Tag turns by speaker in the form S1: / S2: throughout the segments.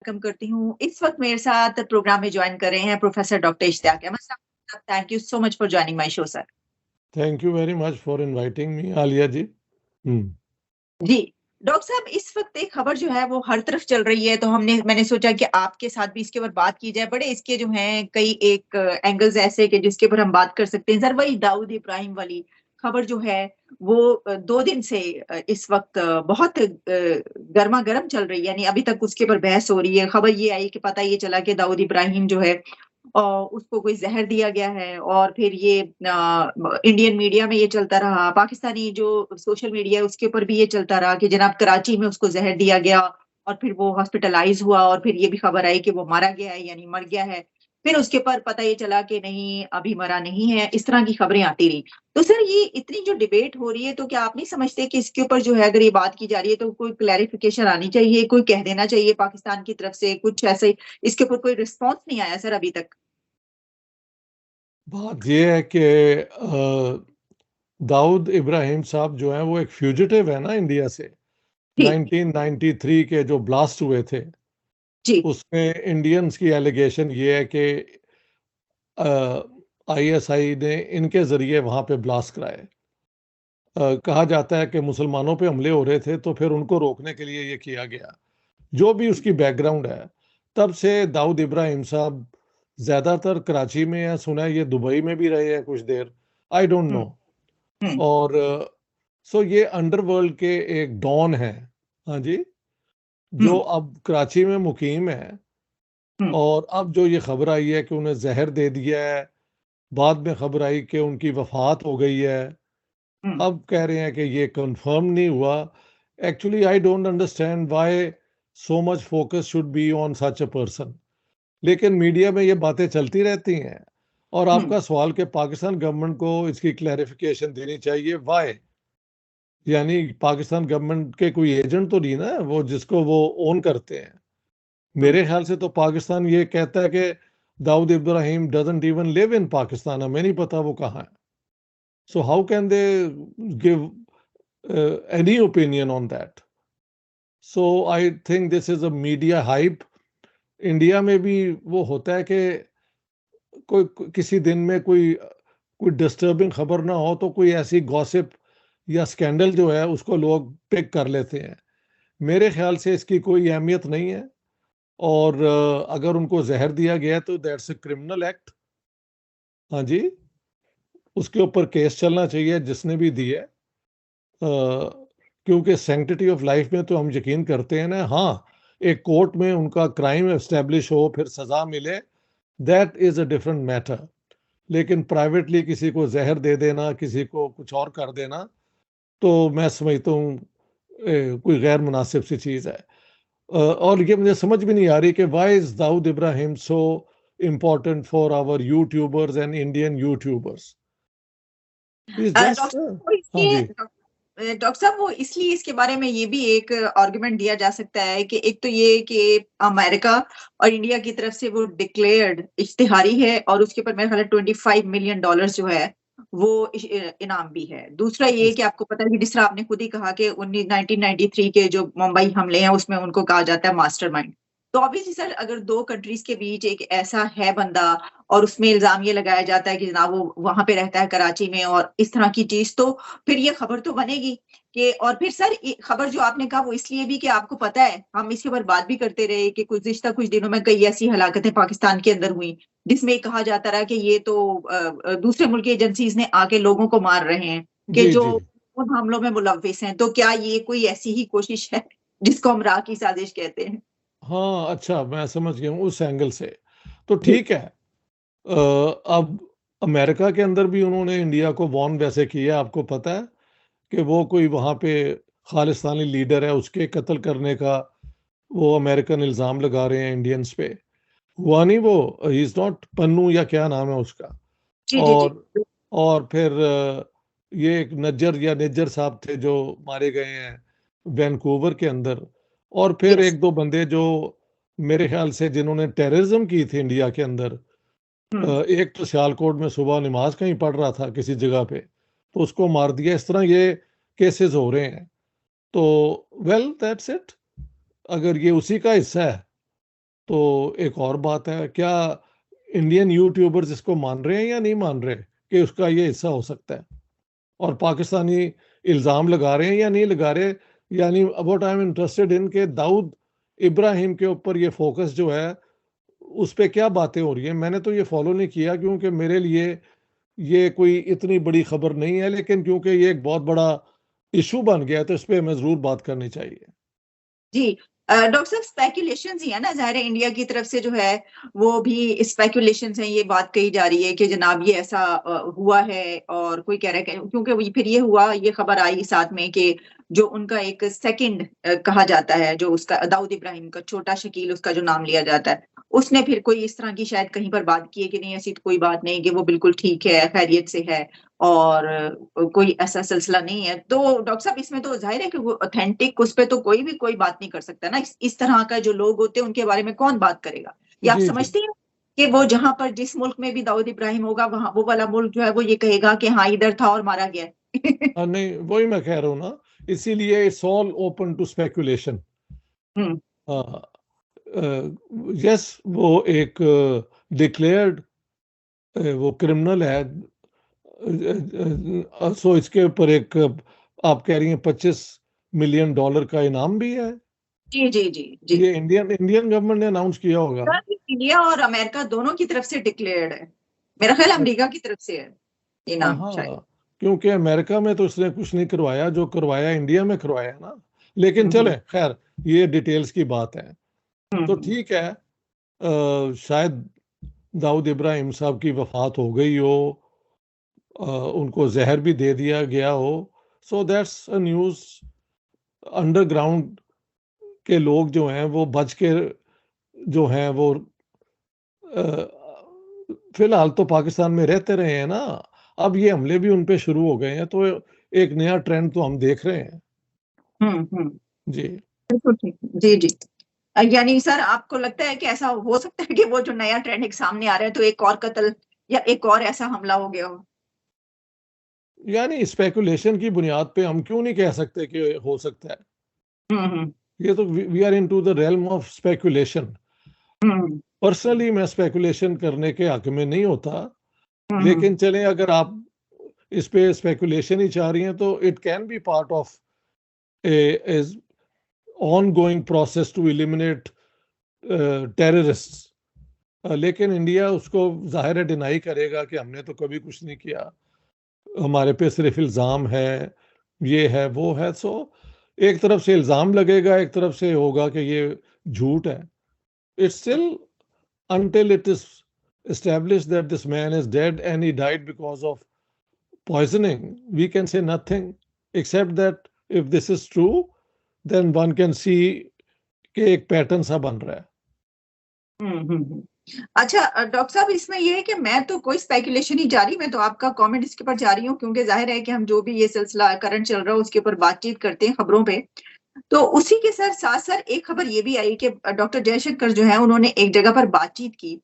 S1: Welcome करती हूँ। इस वक़्त मेरे साथ प्रोग्राम में जॉइन कर रहे हैं प्रोफ़ेसर डॉक्टर इश्तियाक अहमद साहब। Thank you so much for joining my show sir.
S2: Thank you very much for inviting me Alia ji.
S1: जी, डॉक्टर साहब इस वक़्त एक खबर जो है वो हर तरफ चल रही है, तो मैंने सोचा कि आपके साथ भी इसके ऊपर बात की जाए। बड़े इसके जो हैं कई एक एंगल्स ऐसे कि जिसके ऊपर हम बात कर सकते हैं। सर वही दाऊद इब्राहिम वाली खबर जो है वो 2 दिन से इस वक़्त बहुत गरमा-गरम चल रही है, यानी अभी तक उसके ऊपर बहस हो रही है। खबर ये आई कि पता ये चला कि दाऊद इब्राहिम जो है उसको कोई ज़हर दिया गया है और फिर ये इंडियन मीडिया में ये चलता रहा, पाकिस्तानी जो सोशल मीडिया है उसके ऊपर भी ये चलता रहा कि जनाब कराची में उसको ज़हर दिया गया और फिर वो हॉस्पिटलाइज़ हुआ और फिर ये भी खबर आई कि वो मारा गया है यानी मर गया है। फिर उसके ऊपर पता ये चला कि नहीं अभी मरा नहीं है, इस तरह की खबरें आती रही। तो सर ये इतनी जो डिबेट हो रही है तो क्या आप नहीं समझते कि इसके ऊपर जो है अगर ये बात की जा रही है तो कोई क्लैरिफिकेशन आनी चाहिए, कोई कह देना चाहिए पाकिस्तान की तरफ से कुछ ऐसे इसके ऊपर कोई रिस्पॉन्स नहीं आया सर अभी तक?
S2: बात ये है कि दाऊद इब्राहिम साहब जो हैं वो एक फ्यूजिटिव है ना इंडिया से।
S1: जी,
S2: 1993 के जो ब्लास्ट हुए थे
S1: जी।
S2: उसमें इंडियंस की एलिगेशन ये है कि आईएसआई ने इनके जरिए वहां पे ब्लास्ट कराए। कहा जाता है कि मुसलमानों पे हमले हो रहे थे तो फिर उनको रोकने के लिए ये किया गया। जो भी उसकी बैकग्राउंड है, तब से दाऊद इब्राहिम साहब ज्यादातर कराची में है, सुना है ये दुबई में भी रहे हैं कुछ देर, आई डोंट
S1: हुँ,
S2: नो।
S1: हुँ,
S2: और सो ये अंडरवर्ल्ड के एक डॉन है। हाँ जी। जो
S1: हुँ,
S2: अब कराची में मुकीम है।
S1: हुँ,
S2: और अब जो ये खबर आई है कि उन्हें जहर दे दिया है, बाद में खबर आई कि उनकी वफात हो गई है,
S1: हुँ,
S2: अब कह रहे हैं कि ये कंफर्म नहीं हुआ। Actually I don't understand why so much focus should be on such a person. लेकिन मीडिया में ये बातें चलती रहती हैं। और
S1: हुँ,
S2: आपका सवाल कि पाकिस्तान गवर्नमेंट को इसकी क्लैरिफिकेशन देनी चाहिए, व्हाई? यानी पाकिस्तान गवर्नमेंट के कोई एजेंट तो नहीं ना वो जिसको वो ओन करते हैं।
S1: हुँ,
S2: मेरे ख्याल से तो पाकिस्तान ये कहता है कि Dawood Ibrahim doesn't even live in Pakistan, हमें नहीं पता वो कहाँ है। So how can they give any opinion on that? So I think this is a media hype. India में भी वो होता है कि किसी दिन में कोई कोई डिस्टर्बिंग खबर ना हो तो कोई ऐसी गॉसिप या स्कैंडल जो है उसको लोग पिक कर लेते हैं। मेरे ख्याल से इसकी कोई अहमियत नहीं है। और अगर उनको जहर दिया गया है तो दैट्स अ क्रिमिनल एक्ट। हाँ जी। उसके ऊपर केस चलना चाहिए जिसने भी दी है। क्योंकि सैंक्टिटी ऑफ लाइफ में तो हम यकीन करते हैं ना। हाँ, एक कोर्ट में उनका क्राइम एस्टेब्लिश हो फिर सजा मिले, that is a different matter. लेकिन प्राइवेटली किसी को जहर दे देना, किसी को कुछ और कर देना, तो मैं समझता हूँ कोई गैर मुनासिब सी चीज़ है। और ये मुझे समझ भी नहीं आ रही कि why is Dawood Ibrahim so important for our YouTubers and Indian YouTubers. Is
S1: doctor
S2: just
S1: साहब वो
S2: हाँ
S1: इसलिए
S2: जी।
S1: डॉक्टर साहब वो इसलिए इसके बारे में ये भी एक आर्गुमेंट दिया जा सकता है कि एक तो ये कि अमेरिका और इंडिया की तरफ से वो डिक्लेयर्ड इश्तिहारी है और उसके ऊपर मेरे ख्याल है $25 मिलियन जो है वो इनाम भी है। दूसरा ये कि आपको पता है कि जिस तरह आपने खुद ही कहा कि 1993 के जो मुंबई हमले हैं उसमें उनको कहा जाता है मास्टरमाइंड। तो ऑब्वियसली सर अगर 2 कंट्रीज के बीच एक ऐसा है बंदा और उसमें इल्ज़ाम ये लगाया जाता है कि जनाब वो वहाँ पे रहता है कराची में और इस तरह की चीज़, तो फिर ये खबर तो बनेगी कि और फिर सर ये खबर जो आपने कहा वो इसलिए भी कि आपको पता है, हम इसके ऊपर बात भी करते रहे कि गुज़िश्ता कुछ दिनों में कई ऐसी हलाकतें पाकिस्तान के अंदर हुई, जिसमें ये कहा जाता रहा कि ये तो दूसरे मुल्क की एजेंसीज़ ने आके लोगों को मार रहे हैं, कि
S2: जी
S1: जो
S2: जी।
S1: उन हमलों में मुलव्विस हैं। तो क्या ये कोई ऐसी ही कोशिश है जिसको हम राह की साजिश कहते हैं?
S2: हाँ, अच्छा मैं समझ गया हूँ उस एंगल से। तो
S1: जी।
S2: ठीक है। अब अमेरिका के अंदर भी उन्होंने इंडिया को वार्न वैसे किया, आपको पता है कि वो कोई वहाँ पे खालिस्तानी लीडर है उसके कत्ल करने का वो अमेरिकन इल्ज़ाम लगा रहे हैं इंडियंस पे। हुआ नहीं वो, ही इज़ नॉट पन्नू या क्या नाम है उसका।
S1: जी, जी, जी।
S2: और और फिर ये एक नज्जर या निज्जर साहब थे जो मारे गए हैं वैनकूवर के अंदर। और फिर
S1: यस।
S2: एक दो बंदे जो मेरे ख्याल से जिन्होंने टेररिज्म की थी इंडिया के अंदर।
S1: हुँ।
S2: एक तो सियालकोट में सुबह नमाज कहीं पढ़ रहा था किसी जगह पे, तो उसको मार दिया। इस तरह ये केसेस हो रहे हैं। तो वेल दैट्स इट। अगर ये उसी का हिस्सा है तो एक और बात है, क्या इंडियन यूट्यूबर्स इसको मान रहे हैं या नहीं मान रहे कि उसका ये हिस्सा हो सकता है, और पाकिस्तानी इल्ज़ाम लगा रहे हैं या नहीं लगा रहे? यानी what I am interested in के दाऊद इब्राहिम के ऊपर ये फोकस जो है, उस पे क्या बातें हो रही हैं? मैंने तो ये फॉलो नहीं किया क्योंकि मेरे लिए ये कोई इतनी बड़ी खबर नहीं है, लेकिन क्योंकि ये एक बहुत बड़ा इशू बन गया है तो इस पे हमें ज़रूर बात करनी चाहिए।
S1: जी। डॉक्टर साहब स्पेकुलेशंस ही है ना, ज़ाहिर है इंडिया की तरफ से जो है वो भी स्पेकुलेशंस हैं, ये बात कही जा रही है कि जनाब ये ऐसा हुआ है, और कोई कह रहा है क्योंकि फिर ये हुआ, ये खबर आई साथ में कि जो उनका एक सेकंड कहा जाता है, जो उसका दाऊद इब्राहिम का छोटा शकील उसका जो नाम लिया जाता है, उसने फिर कोई इस तरह की शायद कहीं पर बात की है कि नहीं ऐसी तो कोई बात नहीं, कि वो बिल्कुल ठीक है, खैरियत से है, और कोई ऐसा सिलसिला नहीं है। तो डॉक्टर साहब इसमें तो जाहिर है कि वो ऑथेंटिक उस पे तो कोई भी कोई बात नहीं कर सकता ना, इस तरह का जो लोग होते हैं उनके बारे में कौन बात करेगा? या आप
S2: जी, जी।
S1: समझते हैं कि वो जहां पर जिस मुल्क में भी दाऊद इब्राहिम होगा, वहां वो वाला मुल्क जो है वो ये कहेगा कि हाँ इधर था और मारा गया है?
S2: नहीं, वही मैं कह रहा हूँ ना, इसीलिए it's all open to speculation.
S1: Hmm.
S2: Yes, वो एक डिक्लेयर्ड वो क्रिमिनल है, सो इसके ऊपर एक आप कह रही हैं $25 मिलियन का इनाम भी है।
S1: जी जी जी जी।
S2: ये इंडियन इंडियन गवर्नमेंट ने अनाउंस किया होगा।
S1: सर, इंडिया और अमेरिका दोनों की तरफ से डिक्लेयर्ड है, मेरा ख्याल अमेरिका की तरफ से है ये नाम शायद।
S2: हाँ, क्योंकि अमेरिका में तो इसने कुछ नहीं करवाया, जो करवाया इंडिया में करवाया ना। लेकिन
S1: हम्म
S2: चले खैर, ये डिटेल्स की बात है। तो
S1: हम्म
S2: ठीक है, शायद दाऊद इब्राहिम साहब की वफात हो गई हो, उनको जहर भी दे दिया गया हो, so that's a news. Underground के लोग जो हैं वो बच के जो हैं वो फिलहाल तो पाकिस्तान में रहते रहे हैं ना। अब ये हमले भी उन पे शुरू हो गए हैं, तो एक नया ट्रेंड तो हम देख रहे हैं।
S1: हम्म।
S2: जी।
S1: बिल्कुल ठीक। जी जी। यानी सर आपको लगता है कि ऐसा हो सकता है कि वो जो नया ट्रेंड एक सामने आ रहा है तो एक और कत्ल या एक और ऐसा हमला हो गया हो?
S2: यानी स्पेकुलेशन की बुनियाद पे हम क्यों नहीं कह सकते कि हो सकता है?
S1: हम्म।
S2: ये तो we are into the realm of speculation.
S1: Hmm
S2: personally मैं स्पेकुलेशन करने के हक में नहीं होता,
S1: हम्म
S2: लेकिन चलें, अगर आप इस पे स्पेकुलेशन ही चाह रही हैं तो it can be part of A ongoing process to eliminate terrorists। लेकिन इंडिया उसको ज़ाहिर है डिनाई करेगा कि हमने तो कभी कुछ नहीं किया, हमारे पे सिर्फ इल्ज़ाम है, ये है, वो है। सो एक तरफ से इल्ज़ाम लगेगा, एक तरफ से होगा कि ये झूठ है। It's still until it is established that this man is dead and he died because of poisoning, we can say nothing except that if this is true, then one can see कि एक pattern सा बन रहा है।
S1: अच्छा doctor साहब, इसमें ये है कि मैं तो कोई स्पेकुलेशन नहीं जा रही, मैं तो आपका कमेंट इसके ऊपर जा रही हूँ, क्योंकि जाहिर है कि हम जो भी ये सिलसिला करंट चल रहा है उसके ऊपर बातचीत करते हैं खबरों पे। तो उसी के साथ साथ एक खबर ये भी आई कि डॉक्टर जयशंकर जो है उन्होंने एक जगह पर बातचीत की,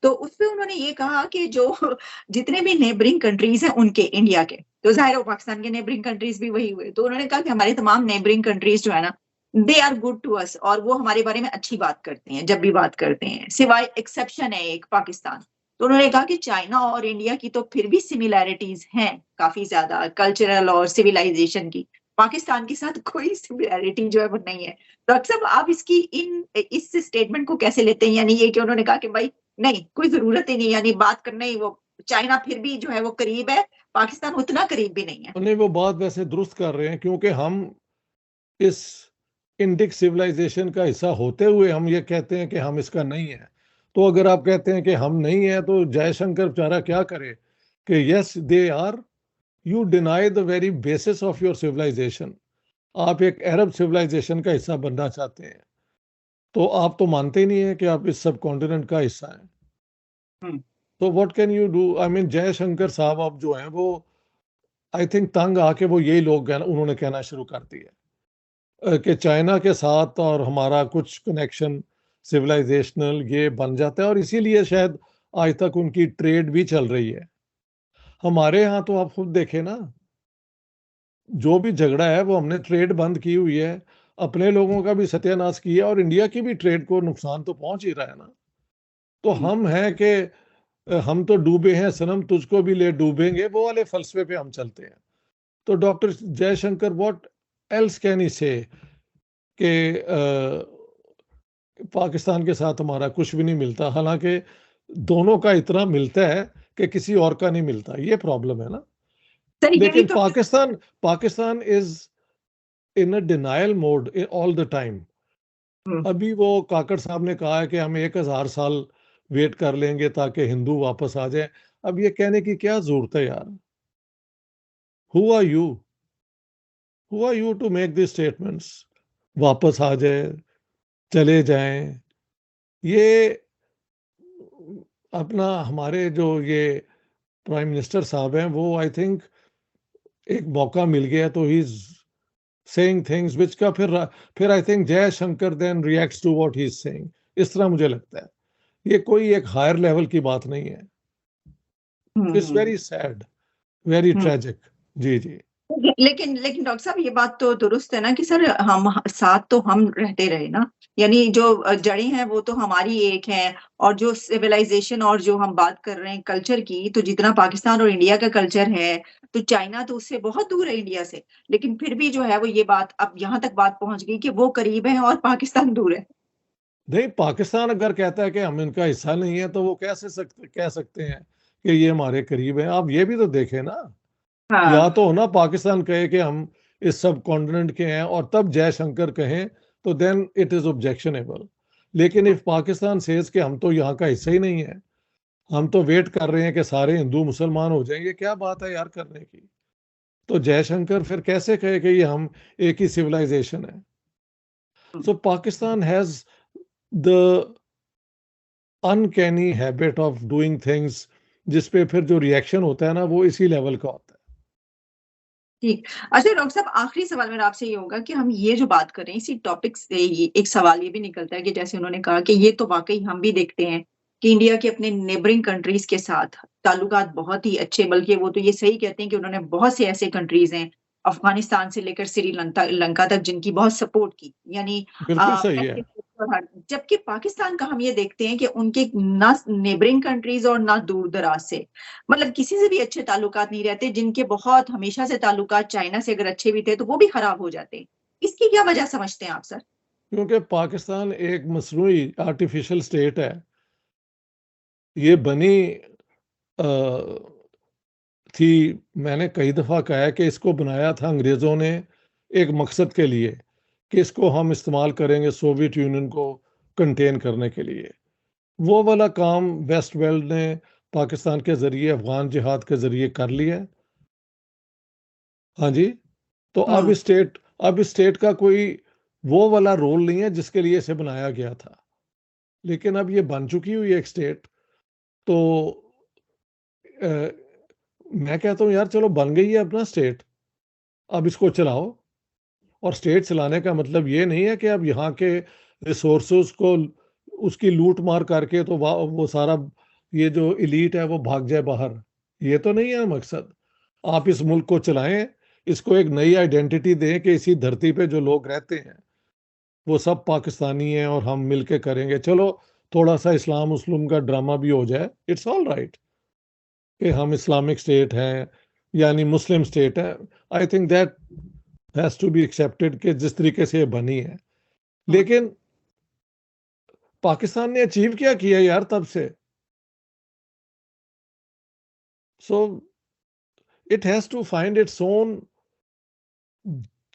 S1: तो उसपे उन्होंने ये कहा कि जो जितने भी नेबरिंग कंट्रीज हैं उनके, इंडिया के, तो जाहिर है वो पाकिस्तान के नेबरिंग कंट्रीज भी वही हुए, तो उन्होंने कहा कि हमारे तमाम नेबरिंग कंट्रीज जो है ना, they are good to us, और वो हमारे बारे में अच्छी बात करते हैं जब भी बात करते हैं, सिवाय एक्सेप्शन है एक पाकिस्तान। तो उन्होंने कहा कि चाइना और इंडिया की तो फिर भी सिमिलैरिटीज हैं काफी ज्यादा, कल्चरल और सिविलाइजेशन की। पाकिस्तान के साथ कोई सिमिलैरिटी जो है वो नहीं है। डॉक्टर साहब आप इसकी इस स्टेटमेंट को कैसे लेते हैं? यानी ये कि उन्होंने कहा कि भाई नहीं, कोई जरूरत ही नहीं, यानी बात करना ही, वो चाइना फिर भी जो है वो करीब है, पाकिस्तान उतना करीब भी नहीं है।
S2: नहीं, वो बात वैसे दुरुस्त कर रहे हैं, क्योंकि हम इस इंडिक सिविलाइजेशन का हिस्सा होते हुए हम ये कहते हैं कि हम इसका नहीं है। तो अगर आप कहते हैं कि हम नहीं है, तो जयशंकर बेचारा क्या करे कि yes they are, you deny the very basis of your civilisation. आप एक अरब सिविलाइजेशन का हिस्सा बनना चाहते हैं, तो आप तो मानते ही नहीं है कि आप इस सब कॉन्टिनेंट का हिस्सा हैं।
S1: हम्म
S2: तो what can you do? I mean Jaishankar साहब अब जो हैं वो, आई थिंक तंग आके वो यही लोग उन्होंने कहना शुरू कर दिया कि चाइना के साथ और हमारा कुछ कनेक्शन सिविलाइजेशनल ये बन जाता है, और इसीलिए शायद आज तक उनकी ट्रेड भी चल रही है। हमारे यहाँ तो आप खुद देखें ना, जो भी झगड़ा है वो हमने ट्रेड बंद की हुई है। अपने लोगों का भी सत्यानाश किया और इंडिया की भी ट्रेड को नुकसान तो पहुंच ही रहा है ना। तो हम हैं कि हम तो डूबे हैं सनम तुझको भी ले डूबेंगे, वो वाले फलसफे पे हम चलते हैं। तो doctor Jaishankar what else can he से कि पाकिस्तान के साथ हमारा कुछ भी नहीं मिलता, हालांकि दोनों का इतना मिलता है कि किसी और का नहीं मिलता, ये प्रॉब्लम है ना।
S1: सर यही
S2: लेकिन
S1: तो
S2: Pakistan is in a denial mode all the time.
S1: Hmm,
S2: अभी वो काकड़ साहब ने कहा है कि हम 1000 साल वेट कर लेंगे ताकि हिंदू वापस आ जाए। अब ये कहने की क्या जरूरत है यार? Who are you to make this statements? वापस आ जाए, चले जाएं, ये अपना हमारे जो ये प्राइम मिनिस्टर साहब हैं वो आई थिंक एक मौका मिल गया तो he is saying things which का फिर I think Jaishankar then reacts to what he is saying. इस तरह मुझे लगता है ये कोई एक हायर लेवल की बात नहीं है।
S1: Hmm,
S2: it's very sad, very
S1: hmm.
S2: Tragic. जी जी।
S1: लेकिन लेकिन डॉक्टर साहब ये बात तो दुरुस्त है ना कि सर हम साथ तो हम रहते रहे ना, यानी जो जड़ें हैं वो तो हमारी एक हैं, और जो सिविलाइजेशन और जो हम बात कर रहे हैं कल्चर की, तो जितना पाकिस्तान और इंडिया का कल्चर है, तो चाइना तो उससे बहुत दूर है इंडिया से, लेकिन फिर भी जो है वो ये बात अब यहाँ तक बात पहुंच गई कि वो करीब है और पाकिस्तान दूर है।
S2: नहीं, पाकिस्तान अगर कहता है कि हम इनका हिस्सा नहीं है तो वो कह सकते हैं कि ये हमारे करीब है? आप ये भी तो देखें ना। या
S1: हाँ।
S2: तो ना पाकिस्तान कहे कि हम इस सब कॉन्टिनेंट के हैं और तब जयशंकर कहें तो देन इट इज ऑब्जेक्शनेबल। लेकिन इफ पाकिस्तान सेज कि हम तो यहाँ का हिस्सा ही नहीं है, हम तो वेट कर रहे हैं कि सारे हिंदू मुसलमान हो जाएंगे, क्या बात है यार करने की? तो जयशंकर फिर कैसे कहे कि ये हम एक ही सिविलाइजेशन है? So Pakistan has the uncanny habit of doing things जिसपे फिर जो रिएक्शन होता है ना वो इसी लेवल का होता है।
S1: ठीक। अच्छा डॉक्टर साहब, आखिरी सवाल मेरा आपसे ये होगा कि हम ये जो बात कर रहे हैं इसी टॉपिक से एक सवाल ये भी निकलता है कि जैसे उन्होंने कहा कि ये तो वाकई हम भी देखते हैं कि इंडिया के अपने नेबरिंग कंट्रीज के साथ ताल्लुकात बहुत ही अच्छे, बल्कि वो तो ये सही कहते हैं कि उन्होंने बहुत से ऐसे कंट्रीज हैं, अफगानिस्तान से लेकर श्रीलंका लंका तक, जिनकी बहुत सपोर्ट की, यानी
S2: बिल्कुल सही है।
S1: पैसे और जबकि पाकिस्तान का हम ये देखते हैं कि उनके ना नेबरिंग कंट्रीज और ना दूर दराज से, मतलब किसी से भी अच्छे ताल्लुकात नहीं रहते, जिनके बहुत हमेशा से ताल्लुकात चाइना से अगर अच्छे भी थे तो वो भी खराब हो जाते। इसकी क्या वजह समझते हैं आप सर?
S2: क्योंकि पाकिस्तान एक मसनूई आर्टिफिशियल स्टेट है। ये बनी थी, मैंने कई दफा कहा है कि इसको बनाया था अंग्रेजों ने एक मकसद के लिए कि इसको हम इस्तेमाल करेंगे सोवियत यूनियन को कंटेन करने के लिए। वो वाला काम वेस्ट वर्ल्ड ने पाकिस्तान के जरिए अफगान जिहाद के जरिए कर लिया है। हाँ जी। तो
S1: हम्म।
S2: अब स्टेट का कोई वो वाला रोल नहीं है जिसके लिए इसे बनाया गया था। लेकिन अब ये बन चुकी हुई है एक स्टेट। तो अ, मैं कहता हूँ यार चलो बन गई है अपना स्टेट, अब इसको चलाओ। और स्टेट चलाने का मतलब ये नहीं है कि अब यहाँ के रिसोर्सेज को उसकी लूट मार करके तो वो सारा ये जो इलीट है वो भाग जाए बाहर। ये तो नहीं है मकसद। आप इस मुल्क को चलाएं, इसको एक नई आइडेंटिटी दें कि इसी धरती पे जो लोग रहते हैं वो सब पाकिस्तानी हैं और हम मिलके करेंगे। चलो थोड़ा सा इस्लाम मुस्लिम का ड्रामा भी हो जाए, इट्स ऑल राइट कि हम इस्लामिक स्टेट हैं यानी मुस्लिम स्टेट है। I think that has to be accepted कि जिस तरीके से ये बनी है।
S1: हम्म।
S2: लेकिन पाकिस्तान ने अचीव क्या किया यार तब से? So it has to find its own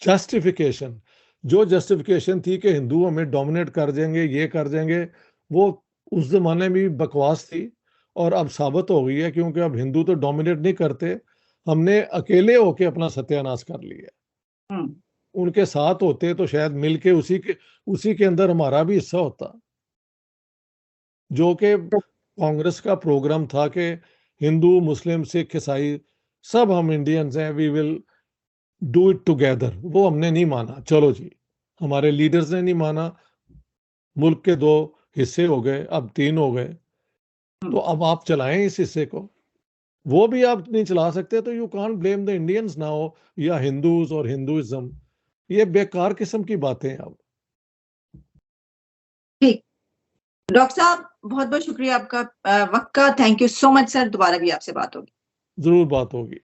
S2: justification. जो जस्टिफिकेशन थी कि हिंदू हमें डोमिनेट कर देंगे, ये कर देंगे, वो उस जमाने में भी बकवास थी और अब साबित हो गई है, क्योंकि अब हिंदू तो डोमिनेट नहीं करते। हमने अकेले होके अपना सत्यानाश कर लिया।
S1: हम्म।
S2: उनके साथ होते तो शायद मिलके उसी के अंदर हमारा भी हिस्सा होता, जो कि कांग्रेस का प्रोग्राम था कि हिंदू मुस्लिम सिख ईसाई सब हम इंडियंस हैं, we will do it together. वो हमने नहीं माना। चलो जी, हमारे लीडर्स ने नहीं माना। मुल्क के दो हिस्से हो गए, अब तीन हो गए। तो
S1: हम्म।
S2: अब आप चलाएं इस हिस्से को। वो भी आप नहीं चला सकते तो you can't blame the Indians now या हिंदूज और हिंदुइज्म। ये बेकार किस्म की बातें हैं अब।
S1: ठीक, डॉक्टर साहब बहुत बहुत शुक्रिया आपका वक्त का। Thank you so much sir, दोबारा भी आपसे बात होगी।
S2: जरूर बात होगी।